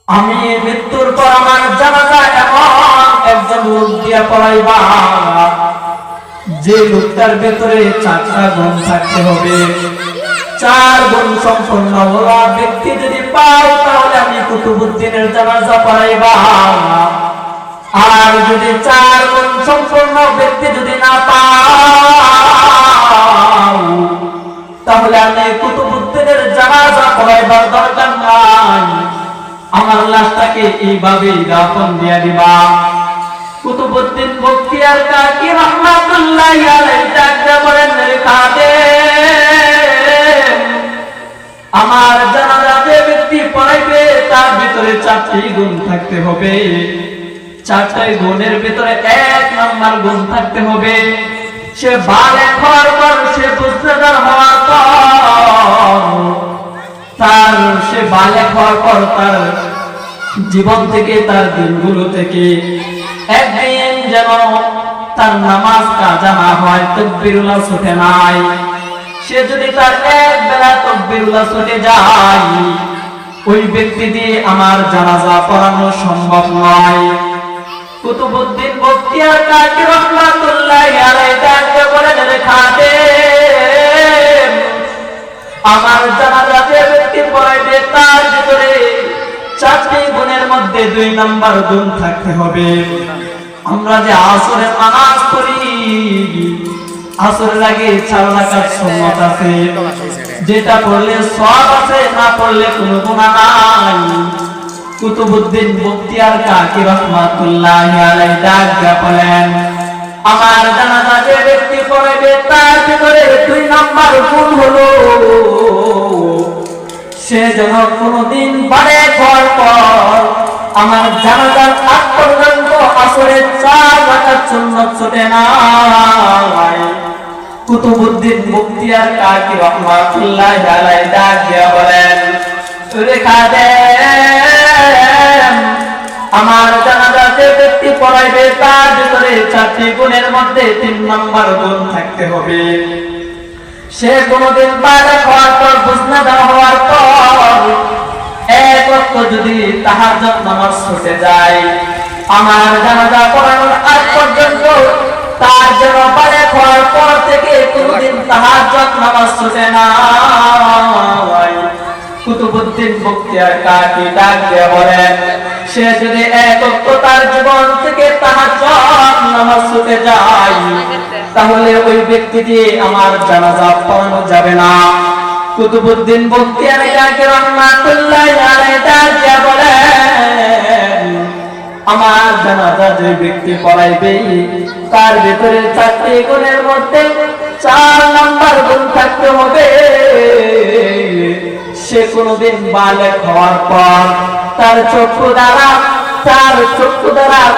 আমি মৃত্যুর পর আমার জানাজা এমন একজন লোক দিয়া পড়াইবা যে লোকটার ভেতরে 4টা গুণ থাকতে হবে। 4 গুণ সম্পন্ন হওয়া ব্যক্তি যদি পাও তাহলে আমি কুতুবউদ্দিনের জানাজা পড়াইবা। আর যদি 4 গুণ সম্পন্ন ব্যক্তি যদি না পাও তাহলে আমি কুতুবউদ্দিনের জানাজা পড়াইবার দরকার নাই, আমার লাশটাকে এইভাবে দাফন দিয়ে দিবা। কুতুবউদ্দিন বখতিয়ার কাকি রাহমাতুল্লাহি আলাইহি ডাকতে বলেন, রে খাদেম, আমার জানাজা যে ব্যক্তি পড়াইবে তার ভিতরে 4টি গুণ থাকতে হবে। 4টি গুণের ভিতরে 1 নাম্বার গুণ থাকতে হবে, সে বালেগ হওয়ার পর, সে বুঝদার হওয়ার পর, সে বালেগ হওয়ার পর তার জীবন থেকে, তার দিনগুলো থেকে একদিন যেন তার নামাজ কাজা না হয়, তাকবীরুল্লাহ ছুটে নাই। সে যদি তার এক বেলা তাকবীরুল্লাহ ছুটে যায়, ওই ব্যক্তি দিয়ে আমার জানাজা পড়ানো সম্ভব নয়। কুতুবউদ্দিন বখতিয়ার কাকি রাহমাতুল্লাহি আলাইহি ডাকতে বলেন, রে খাদেম, আমার জানাজা যে ব্যক্তি পড়াইবে তার ভিতরে 4টি গুণের মধ্যে 2 নাম্বার গুণ থাকতে হবে। আমরা যে আসরের নামাজ পড়ি, আসরের আগে 4 রাকাত সুন্নাত আছে, যেটা পড়লে সওয়াব আছে, না পড়লে কোনো গুনাহ নাই। কুতুবউদ্দিন বখতিয়ার কাকি রাহমাতুল্লাহি আলাইহি ডাকতে বলেন, আমার জানাজা যে ব্যক্তি পড়াইবে তার ভিতরে 2 নাম্বার গুণ হলো সে যেন কোনদিন বালেগ হওয়ার পর আমার জানাজার আগ পর্যন্ত আসরের 4 রাকাত সুন্নাত ছুটে নাই। কুতুবউদ্দিন বখতিয়ার কাকি রাহমাতুল্লাহি আলাইহি ডাকতে বলেন, রে খাদেম, আমার জানাজা যে ব্যক্তি পড়াইবে তার ভিতরে 4টি গুণের মধ্যে 3 নাম্বার গুণ থাকতে হবে, সে কোনদিন বালেগ হওয়ার পর, বুঝদার হওয়ার পর 1 ওয়াক্ত যদি তাহাজ্জুদ নামাজ ছুটে যায়, আমার জানাজা পড়ানোর আগ পর্যন্ত তার যেন বালেগ হওয়ার পর থেকে কোনদিন তাহাজ্জুদ নামাজ ছুটে না। কুতুবউদ্দিন বখতিয়ার কাকি ডাকতে বলেন, সে যদি 1 ওয়াক্ত তার জীবন থেকে তাহাজ্জুদ নামাজ ছুটে যায় তাহলে ওই ব্যক্তি দিয়ে আমার জানাজা পড়ানো যাবে না। কুতুবউদ্দিন বখতিয়ার কাকি রাহমাতুল্লাহি আলাইহি ডাকতে বলেন, আমার জানাজা যে ব্যক্তি পড়াইবে তার ভিতরে 4টি গুণের মধ্যে 4 নাম্বার গুণ থাকতে হবে, সে কোনদিন বালেগ হওয়ার পর তার চক্ষু দ্বারা